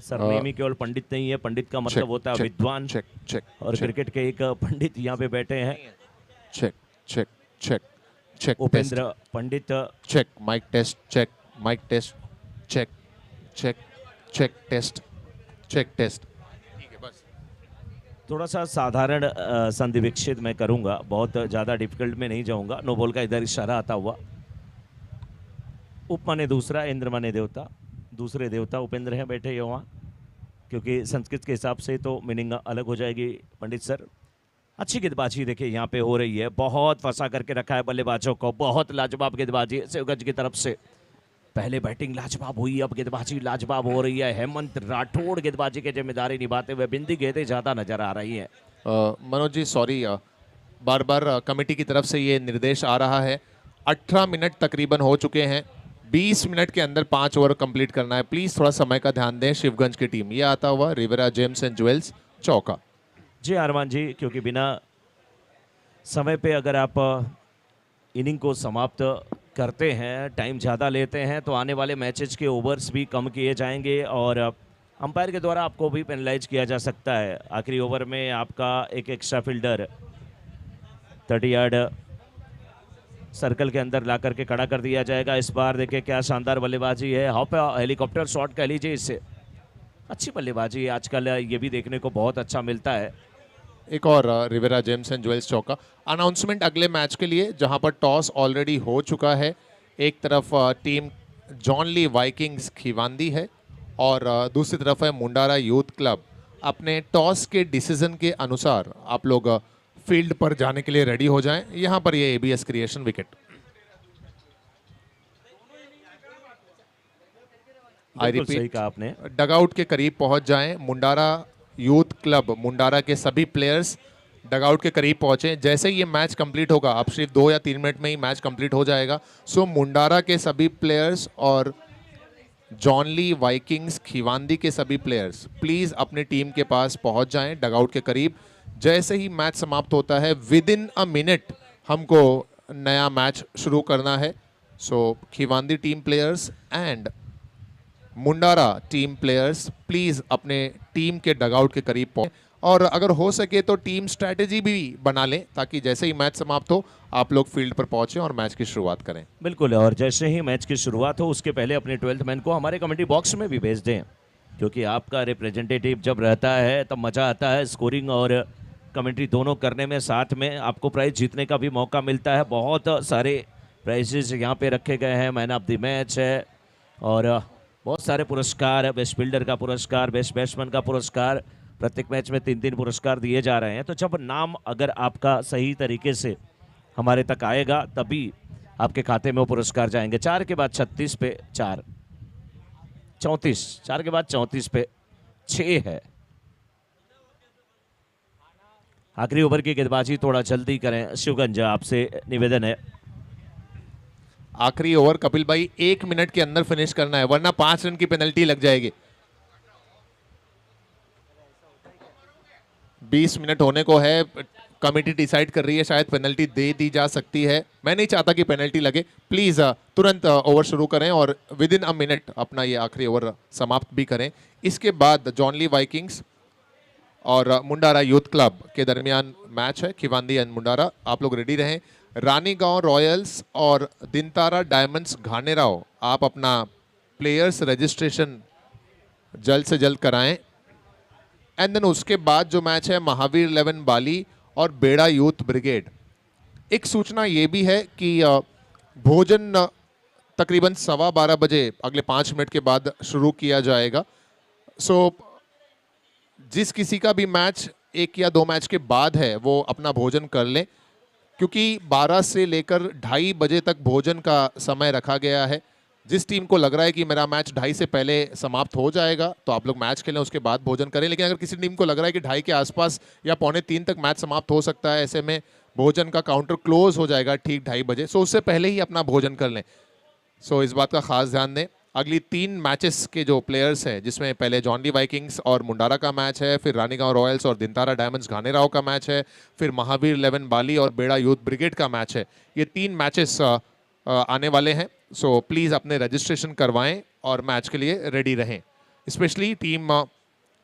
सरनेमी केवल पंडित नहीं है, पंडित का मतलब होता है विद्वान। चेक चेक और क्रिकेट के एक पंडित यहाँ पे बैठे हैं। Check check check check Upendra Pandit. Check mic test, check mic test, check check check test, check test. ठीक है, बस थोड़ा सा साधारण संधि विक्षेप मैं करूंगा, बहुत ज़्यादा डिफिकल्ट में नहीं जाऊंगा। नो बॉल का इधर इशारा आता हुआ। उप माने दूसरा, इंद्र माने देवता। दूसरे देवता उपेंद्र हैं बैठे वहाँ, क्योंकि संस्कृत के हिसाब से तो मीनिंग अलग हो जाएगी पंडित सर। अच्छी गेंदबाजी देखिए यहाँ पे हो रही है, बहुत फंसा करके रखा है बल्लेबाजों को। बहुत लाजवाब गेंदबाजी शिवगंज की तरफ से। पहले बैटिंग लाजवाब हुई, अब गेंदबाजी लाजवाब हो रही है। हेमंत राठौड़ गेंदबाजी की जिम्मेदारी निभाते हुए, बिंदी गेंदें ज़्यादा नजर आ रही हैं। मनोज जी सॉरी, बार बार कमेटी की तरफ से ये निर्देश आ रहा है। 18 मिनट तकरीबन हो चुके हैं। 20 मिनट के अंदर 5 ओवर कंप्लीट करना है। प्लीज थोड़ा समय का ध्यान दें। शिवगंज की टीम, ये आता हुआ रिवेरा जेम्स एंड ज्वेल्स चौका। जी अरमान जी, क्योंकि बिना समय पे अगर आप इनिंग को समाप्त करते हैं, टाइम ज़्यादा लेते हैं, तो आने वाले मैचेस के ओवर्स भी कम किए जाएंगे और अंपायर के द्वारा आपको भी पेनलाइज किया जा सकता है। आखिरी ओवर में आपका एक एक्स्ट्रा फील्डर 30 यार्ड सर्कल के अंदर ला करके खड़ा कर दिया जाएगा। इस बार देखिए क्या शानदार बल्लेबाजी है, हॉप हेलीकॉप्टर शॉट कह लीजिए इसे। अच्छी बल्लेबाजी आजकल ये भी देखने को बहुत अच्छा मिलता है। एक और रिवेरा जेम्स एंड ज्वेल्स चौका। अनाउंसमेंट अगले मैच के लिए, जहां पर टॉस ऑलरेडी हो चुका है। एक तरफ टीम जॉनली वाइकिंग्स खीवांदी है और दूसरी तरफ है मुंडारा यूथ क्लब। अपने टॉस के डिसीजन के अनुसार आप लोग फील्ड पर जाने के लिए रेडी हो जाएं। यहां पर ये एबीएस क्रिएशन विकेट। आई बिल्कुल सही रिपीट, कहा आपने। डगआउट के करीब पहुंच जाएं। मुंडारा यूथ क्लब, मुंडारा के सभी प्लेयर्स डगआउट के करीब पहुंचे। जैसे ही ये मैच कंप्लीट होगा, अब सिर्फ 2 या 3 मिनट में ही मैच कंप्लीट हो जाएगा। सो मुंडारा के सभी प्लेयर्स और जॉनली वाइकिंग्स खीवांदी के सभी प्लेयर्स प्लीज़ अपनी टीम के पास पहुंच जाएं, डगआउट के करीब। जैसे ही मैच समाप्त होता है, विदिन अ मिनट हमको नया मैच शुरू करना है। So Khiwandi team players and Mundara team players please अपने टीम के डगआउट के करीब पहुंचे और अगर हो सके तो टीम स्ट्रैटेजी भी बना लें, ताकि जैसे ही मैच समाप्त हो आप लोग फील्ड पर पहुंचे और मैच की शुरुआत करें। बिल्कुल, और जैसे ही मैच की शुरुआत हो उसके पहले अपने 12th मैन को हमारे कमेंट्री बॉक्स में भी भेज दें, क्योंकि आपका रिप्रेजेंटेटिव जब रहता है तब मज़ा आता है। स्कोरिंग और कमेंट्री दोनों करने में, साथ में आपको प्राइज़ जीतने का भी मौका मिलता है। बहुत सारे प्राइजेज यहाँ पे रखे गए हैं। मैन ऑफ द मैच है और बहुत सारे पुरस्कार, बेस्ट फील्डर का पुरस्कार, बेस्ट बैट्समैन का पुरस्कार, प्रत्येक मैच में 3-3 पुरस्कार दिए जा रहे हैं। तो जब नाम अगर आपका सही तरीके से हमारे तक आएगा तभी आपके खाते में वो पुरस्कार जाएंगे। 4 के बाद 36 पे 4, 34, 4 के बाद 34 पे 6 है। आखिरी ओवर की गेंदबाजी थोड़ा जल्दी करें शिवगंज, आपसे निवेदन है। आखिरी ओवर कपिल भाई 1 मिनट के अंदर फिनिश करना है, वरना 5 रन की पेनल्टी लग जाएगी। 20 मिनट होने को है, कमेटी डिसाइड कर रही है, शायद पेनल्टी दे दी जा सकती है। मैं नहीं चाहता कि पेनल्टी लगे। प्लीज तुरंत ओवर शुरू करें और विद इन अ मिनट अपना ये आखिरी ओवर समाप्त भी करें। इसके बाद जॉनली वाइकिंग्स और मुंडारा यूथ क्लब के दरमियान मैच है, खिवांदी एंड मुंडारा। आप लोग रेडी रहें। रानीगांव रॉयल्स और दिनतारा डायमंड्स घानेराव, आप अपना प्लेयर्स रजिस्ट्रेशन जल्द से जल्द कराएं। एंड देन उसके बाद जो मैच है महावीर 11 बाली और बेड़ा यूथ ब्रिगेड। एक सूचना ये भी है कि भोजन तकरीबन 12:15 बजे अगले 5 मिनट के बाद शुरू किया जाएगा। सो जिस किसी का भी मैच 1 या 2 मैच के बाद है वो अपना भोजन कर लें, क्योंकि 12 से लेकर 2:30 बजे तक भोजन का समय रखा गया है। जिस टीम को लग रहा है कि मेरा मैच 2:30 से पहले समाप्त हो जाएगा तो आप लोग मैच खेलें, उसके बाद भोजन करें। लेकिन अगर किसी टीम को लग रहा है कि 2:30 के आसपास या 2:45 तक मैच समाप्त हो सकता है, ऐसे में भोजन का काउंटर क्लोज हो जाएगा ठीक 2:30 बजे। सो उससे पहले ही अपना भोजन कर लें। सो इस बात का खास ध्यान दें। अगली 3 मैचेस के जो प्लेयर्स हैं, जिसमें पहले जॉनली वाइकिंग्स और मुंडारा का मैच है, फिर रानीगांव रॉयल्स और दिनतारा डायमंड्स घानेराव का मैच है, फिर महावीर 11 बाली और बेड़ा यूथ ब्रिगेड का मैच है। ये 3 मैचेस आने वाले हैं। सो प्लीज़ अपने रजिस्ट्रेशन करवाएं और मैच के लिए रेडी रहें। स्पेशली टीम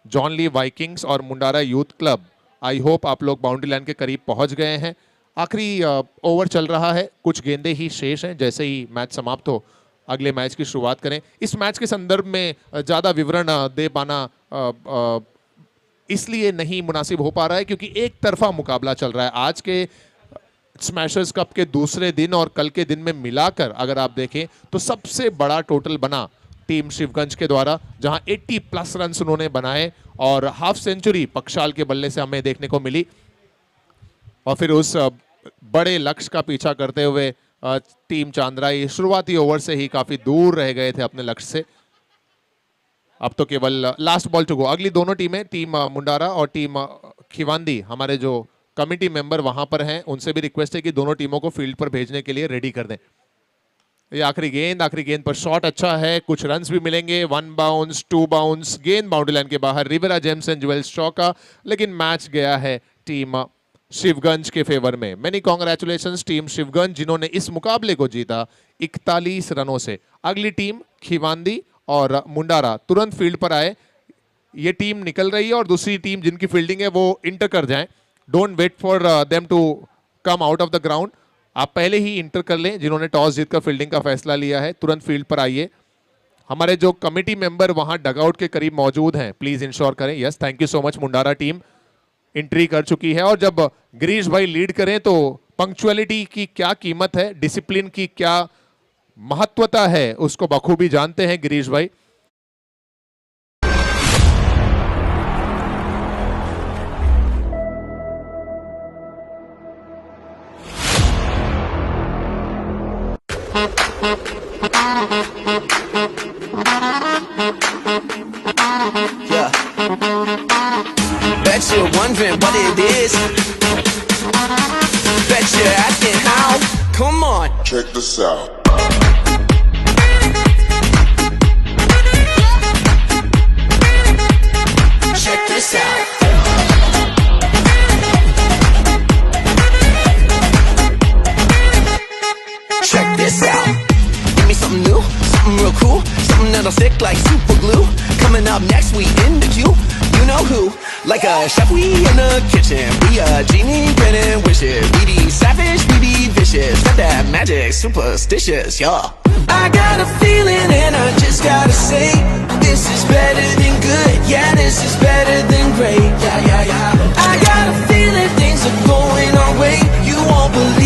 जॉनली वाइकिंग्स और Mundara youth club, I hope आप लोग बाउंड्री लाइन के करीब पहुंच गए हैं। आखिरी ओवर चल रहा है, कुछ गेंदें ही शेष हैं। जैसे ही मैच समाप्त हो अगले मैच की शुरुआत करें। इस मैच के संदर्भ में ज़्यादा विवरण दे पाना इसलिए नहीं मुनासिब हो पा रहा है क्योंकि एक तरफा मुकाबला चल रहा है। आज के स्मैशर्स कप के दूसरे दिन और कल के दिन में मिलाकर अगर आप देखें तो सबसे बड़ा टोटल बना टीम शिवगंज के द्वारा, जहां 80+ रन उन्होंने बनाए और हाफ सेंचुरी पक्षाल के बल्ले से हमें देखने को मिली। और फिर उस बड़े लक्ष्य का पीछा करते हुए टीम चांद्राई शुरुआती ओवर से ही काफी दूर रह गए थे अपने लक्ष्य से। अब तो केवल लास्ट बॉल टू गो। अगली दोनों टीमें, टीम मुंडारा और टीम खिवांदी, हमारे जो कमिटी मेंबर वहां पर हैं, उनसे भी रिक्वेस्ट है कि दोनों टीमों को फील्ड पर भेजने के लिए रेडी कर दें। ये आखिरी गेंद पर शॉट अच्छा है, कुछ रन्स भी मिलेंगे। 1 बाउंस, 2 बाउंस, गेंद बाउंड्री लाइन के बाहर। रिवेरा जेम्स एंड ज्वेल्स चौका, लेकिन मैच गया है टीम शिवगंज के फेवर में। मेनी कॉन्ग्रेचुलेशंस टीम शिवगंज, जिन्होंने इस मुकाबले को जीता 41 रनों से। अगली टीम खिवांदी और मुंडारा तुरंत फील्ड पर आए। ये टीम निकल रही है और दूसरी टीम जिनकी फील्डिंग है वो इंटर कर जाएं. Don't wait for them to come out of the ground. आप पहले ही इंटर कर लें. जिन्होंने टॉस जीतकर फील्डिंग का फैसला लिया है तुरंत फील्ड पर आइए. हमारे जो कमिटी मेंबर वहां डगआउट के करीब मौजूद हैं प्लीज इंश्योर करें. Yes, thank you so much. Mundara team entry कर चुकी है और जब गिरीश भाई लीड करें तो पंक्चुअलिटी की क्या कीमत है, डिसिप्लिन की क्या महत्वता है, उसको बखूबी जानते हैं गिरीश भाई. Yeah. Bet you're wondering what it is. Bet you're asking how. Come on. check this out. Check this out. Check this out. Give me something new, something real cool, something that'll stick like super glue. Coming up next, we in the queue. You know who? Like a chef, we in the kitchen. We a genie granting wishes. We be savage, we be vicious. Got that magic, superstitious, yeah. I got a feeling and I just gotta say,